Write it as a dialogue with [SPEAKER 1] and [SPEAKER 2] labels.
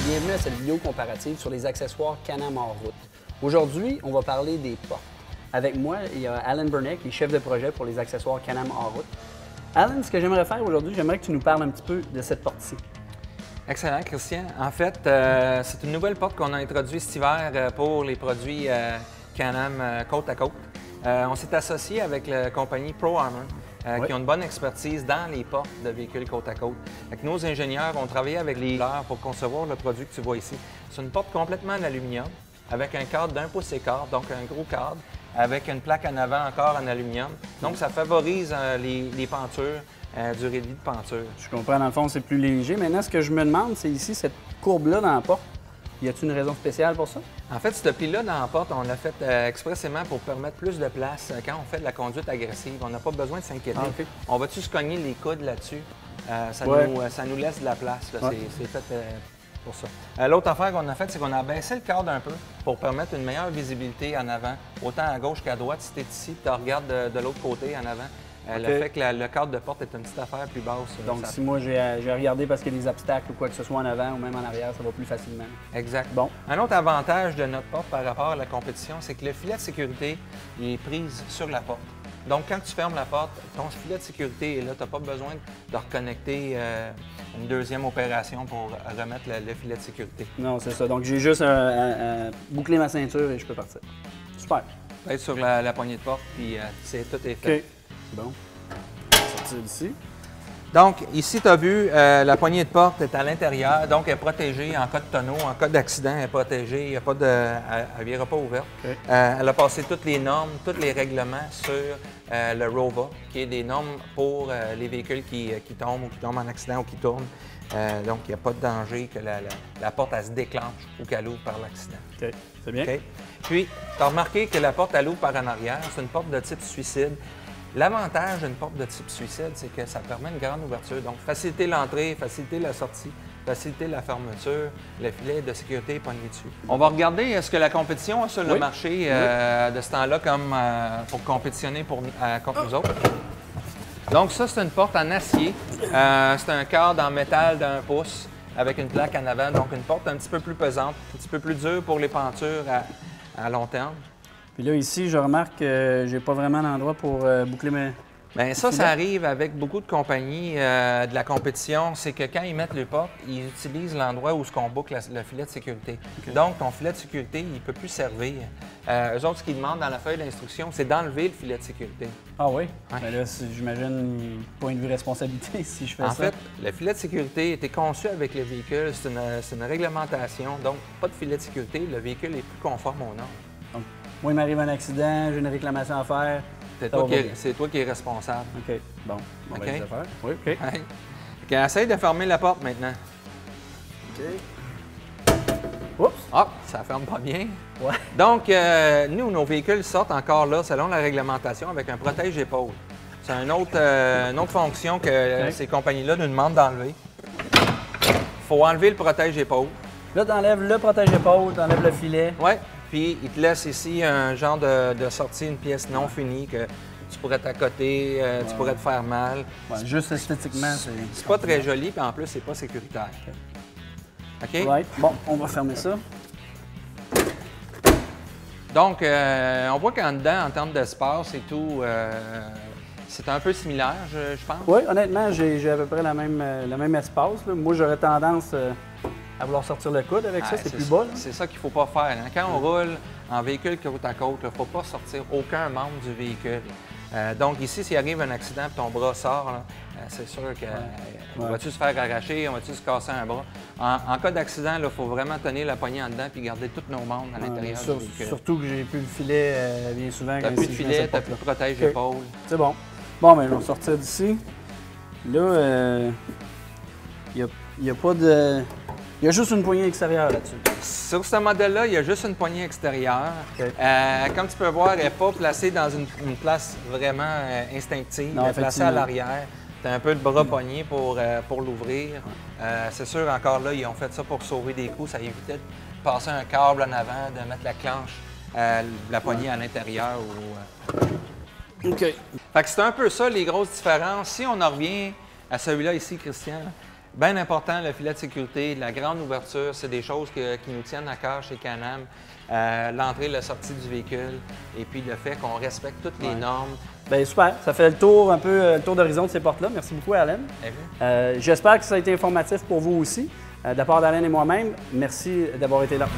[SPEAKER 1] bienvenue à cette vidéo comparative sur les accessoires Can-Am hors route. Aujourd'hui, on va parler des portes. Avec moi, il y a Alan Burnett, qui est chef de projet pour les accessoires Can-Am hors route. Alan, ce que j'aimerais faire aujourd'hui, j'aimerais que tu nous parles un petit peu de cette porte-ci.
[SPEAKER 2] Excellent, Christian. En fait, c'est une nouvelle porte qu'on a introduite cet hiver pour les produits Can-Am côte à côte. On s'est associé avec la compagnie Pro Armor, qui ont une bonne expertise dans les portes de véhicules côte à côte. Avec nos ingénieurs ont travaillé avec les dealers pour concevoir le produit que tu vois ici. C'est une porte complètement en aluminium, avec un cadre d'1 pouce et quart, donc un gros cadre, avec une plaque en avant encore en aluminium. Donc, ça favorise les pentures, durée de vie de penture.
[SPEAKER 1] Je comprends, dans le fond, c'est plus léger. Maintenant, ce que je me demande, c'est ici, cette courbe-là dans la porte. Y a-t-il une raison spéciale pour ça?
[SPEAKER 2] En fait, ce pli-là dans la porte, on l'a fait expressément pour permettre plus de place quand on fait de la conduite agressive. On n'a pas besoin de s'inquiéter.
[SPEAKER 1] Ah, okay.
[SPEAKER 2] On va-tu se cogner les coudes là-dessus? Ça nous laisse de la place. C'est fait pour ça. L'autre affaire qu'on a faite, c'est qu'on a baissé le cadre un peu pour permettre une meilleure visibilité en avant, autant à gauche qu'à droite. Si tu es ici, tu regardes de l'autre côté en avant. Le fait que le cadre de porte est une petite affaire plus basse.
[SPEAKER 1] Donc, si moi j'ai regardé parce qu'il y a des obstacles ou quoi que ce soit en avant ou même en arrière, ça va plus facilement.
[SPEAKER 2] Exact.
[SPEAKER 1] Bon.
[SPEAKER 2] Un autre avantage de notre porte par rapport à la compétition, c'est que le filet de sécurité il est prise sur la porte. Donc, quand tu fermes la porte, ton filet de sécurité est là. Tu n'as pas besoin de reconnecter une deuxième opération pour remettre le filet de sécurité. Non,
[SPEAKER 1] c'est ça. Donc, j'ai juste à boucler ma ceinture et je peux partir. Super.
[SPEAKER 2] Être sur la poignée de porte, puis tout est fait.
[SPEAKER 1] OK. Bon. On va sortir d'ici.
[SPEAKER 2] Donc, ici, tu as vu, la poignée de porte est à l'intérieur, donc elle est protégée en cas de tonneau, en cas d'accident, elle est protégée, il y a pas elle ne viendra pas ouverte.
[SPEAKER 1] Okay.
[SPEAKER 2] Elle a passé toutes les normes, tous les règlements sur le ROVA, qui est des normes pour les véhicules qui tombent ou qui tombent en accident ou qui tournent. Donc, il n'y a pas de danger que la porte elle se déclenche ou qu'elle ouvre par l'accident.
[SPEAKER 1] OK, c'est bien.
[SPEAKER 2] Okay. Puis, tu as remarqué que la porte elle ouvre par en arrière, c'est une porte de type suicide. L'avantage d'une porte de type suicide, c'est que ça permet une grande ouverture. Donc, faciliter l'entrée, faciliter la sortie, faciliter la fermeture, le filet de sécurité est pogné dessus. On va regarder ce que la compétition a sur le marché de ce temps-là comme pour compétitionner contre nous autres. Donc, ça, c'est une porte en acier. C'est un cadre en métal d'1 pouce avec une plaque en avant. Donc, une porte un petit peu plus pesante, un petit peu plus dure pour les pentures à long terme.
[SPEAKER 1] Puis là, ici, je remarque que j'ai pas vraiment d'endroit pour boucler mes...
[SPEAKER 2] Bien, ça arrive avec beaucoup de compagnies de la compétition. C'est que quand ils mettent le porte, ils utilisent l'endroit où on boucle le filet de sécurité. Okay. Donc, ton filet de sécurité, il ne peut plus servir. Eux autres, ce qu'ils demandent dans la feuille d'instruction, c'est d'enlever le filet de sécurité.
[SPEAKER 1] Ah oui? Ouais. Bien là, j'imagine, point de vue responsabilité si je fais ça.
[SPEAKER 2] En fait, le filet de sécurité était conçu avec le véhicule. C'est une réglementation. Donc, pas de filet de sécurité. Le véhicule est plus conforme aux normes.
[SPEAKER 1] Donc, moi, il m'arrive un accident, j'ai une réclamation à faire.
[SPEAKER 2] C'est toi qui es responsable.
[SPEAKER 1] OK. Bon. On va les faire. Oui, OK.
[SPEAKER 2] Ouais. Okay, essaye de fermer la porte maintenant.
[SPEAKER 1] OK. Oups!
[SPEAKER 2] Ah, ça ferme pas bien.
[SPEAKER 1] Ouais.
[SPEAKER 2] Donc, nous, nos véhicules sortent encore là, selon la réglementation, avec un protège-épaule. C'est une autre fonction que ces compagnies-là nous demandent d'enlever. Il faut enlever le protège-épaule.
[SPEAKER 1] Là, tu enlèves le protège-épaule, tu enlèves le filet.
[SPEAKER 2] Oui. Puis, il te laisse ici un genre de sortie, une pièce non finie que tu pourrais t'accoter, tu pourrais te faire mal.
[SPEAKER 1] Ouais, juste esthétiquement,
[SPEAKER 2] c'est pas très joli, puis en plus, c'est pas sécuritaire. OK?
[SPEAKER 1] Right. Bon, on va fermer ça.
[SPEAKER 2] Donc, on voit qu'en dedans, en termes d'espace et tout, c'est un peu similaire, je pense.
[SPEAKER 1] Oui, honnêtement, j'ai à peu près le même espace. Là. Moi, j'aurais tendance à vouloir sortir le coude avec ça, c'est plus bas.
[SPEAKER 2] C'est ça qu'il ne faut pas faire. Hein? Quand on roule en véhicule côte à côte, il ne faut pas sortir aucun membre du véhicule. Donc ici, s'il arrive un accident et ton bras sort, c'est sûr que vas-tu se faire arracher, vas-tu se casser un bras. En cas d'accident, il faut vraiment tenir la poignée en dedans et garder tous nos membres à l'intérieur du véhicule.
[SPEAKER 1] Surtout que j'ai plus le filet bien souvent.
[SPEAKER 2] Tu n'as plus de filet, tu n'as plus de protège-épaule.
[SPEAKER 1] C'est bon. Bon, bien, je vais sortir d'ici. Là, il n'y a pas de... Il y a juste une poignée extérieure là-dessus.
[SPEAKER 2] Sur ce modèle-là, il y a juste une poignée extérieure.
[SPEAKER 1] Okay.
[SPEAKER 2] Comme tu peux voir, elle n'est pas placée dans une place vraiment instinctive.
[SPEAKER 1] Non,
[SPEAKER 2] elle est placée à l'arrière. Tu as un peu de bras poigné pour l'ouvrir. C'est sûr, encore là, ils ont fait ça pour sauver des coups. Ça évitait de passer un câble en avant, de mettre la clenche, la poignée à l'intérieur.
[SPEAKER 1] OK.
[SPEAKER 2] Fait que c'est un peu ça, les grosses différences. Si on en revient à celui-là ici, Christian, Bien important, le filet de sécurité, la grande ouverture, c'est des choses qui nous tiennent à cœur chez Can-Am. L'entrée et la sortie du véhicule, et puis le fait qu'on respecte toutes les normes.
[SPEAKER 1] Bien, super. Ça fait le tour, un peu le tour d'horizon de ces portes-là. Merci beaucoup, Alan. J'espère que ça a été informatif pour vous aussi. De la part d'Alan et moi-même, merci d'avoir été là.